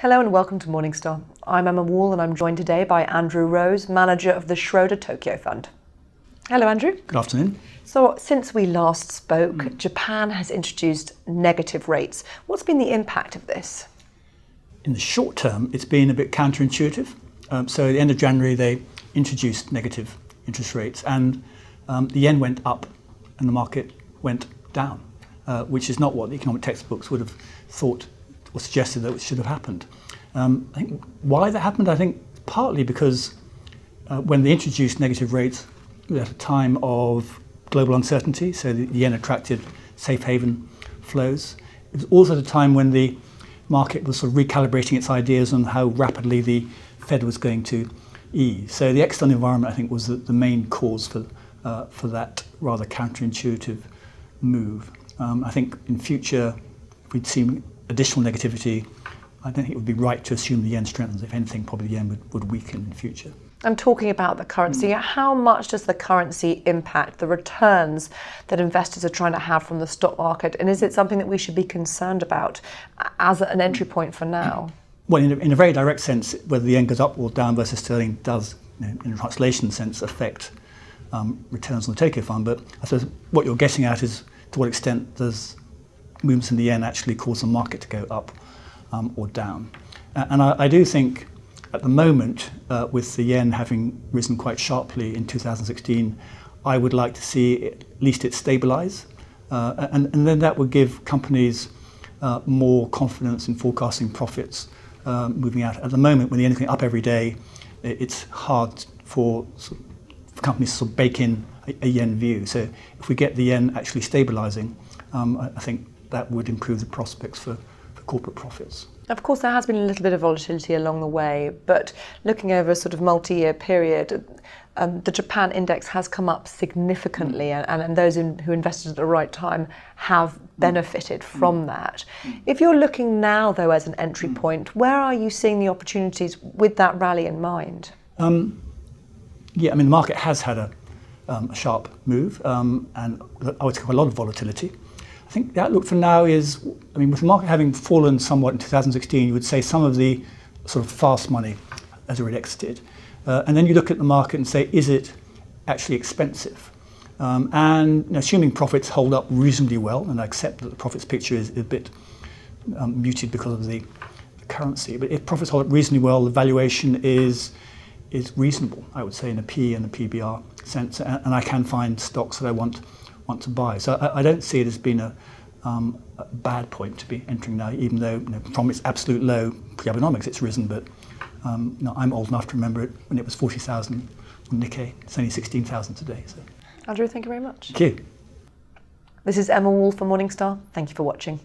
Hello and welcome to Morningstar. I'm Emma Wall and I'm joined today by Andrew Rose, manager of the Schroder Tokyo Fund. Hello, Andrew. Good afternoon. So since we last spoke, Japan has introduced negative rates. What's been the impact of this? In the short term, it's been a bit counterintuitive. So at the end of January, they introduced negative interest rates and the yen went up and the market went down, which is not what the economic textbooks would have thought or suggested that should have happened. I think why that happened, I think partly because when they introduced negative rates at a time of global uncertainty, so the yen attracted safe haven flows. It was also at a time when the market was sort of recalibrating its ideas on how rapidly the Fed was going to ease. So the external environment, I think, was the main cause for that rather counterintuitive move. I think in future, if we'd seen additional negativity, I don't think it would be right to assume the yen strengthens. If anything, probably the yen would weaken in the future. I'm talking about the currency. How much does the currency impact the returns that investors are trying to have from the stock market? And is it something that we should be concerned about as an entry point for now? Well, in a very direct sense, whether the yen goes up or down versus sterling does, in a translation sense, affect returns on the Tokyo Fund. But I suppose what you're getting at is to what extent does movements in the yen actually cause the market to go up or down. And I do think at the moment, with the yen having risen quite sharply in 2016, I would like to see at least it stabilise. And then that would give companies more confidence in forecasting profits moving out. At the moment, when the yen is going up every day, it's hard for companies to sort of bake in a yen view. So if we get the yen actually stabilising, I think that would improve the prospects for corporate profits. Of course, there has been a little bit of volatility along the way, but looking over a sort of multi-year period, the Japan index has come up significantly, and those who invested at the right time have benefited from that. If you're looking now, though, as an entry point, where are you seeing the opportunities with that rally in mind? Yeah, I mean, the market has had a sharp move, and I would say quite a lot of volatility. I think the outlook for now is, I mean, with the market having fallen somewhat in 2016, you would say some of the sort of fast money has already exited. And then you look at the market and say, is it actually expensive? And assuming profits hold up reasonably well, and I accept that the profits picture is a bit muted because of the currency, but if profits hold up reasonably well, the valuation is reasonable, I would say, in a PE and a PBR sense, and I can find stocks that I want to buy. So I don't see it as being a bad point to be entering now, even though from its absolute low pre-Abenomics it's risen, but I'm old enough to remember it when it was 40,000 on Nikkei. It's only 16,000 today. So. Andrew, thank you very much. Thank you. This is Emma Wall for Morningstar. Thank you for watching.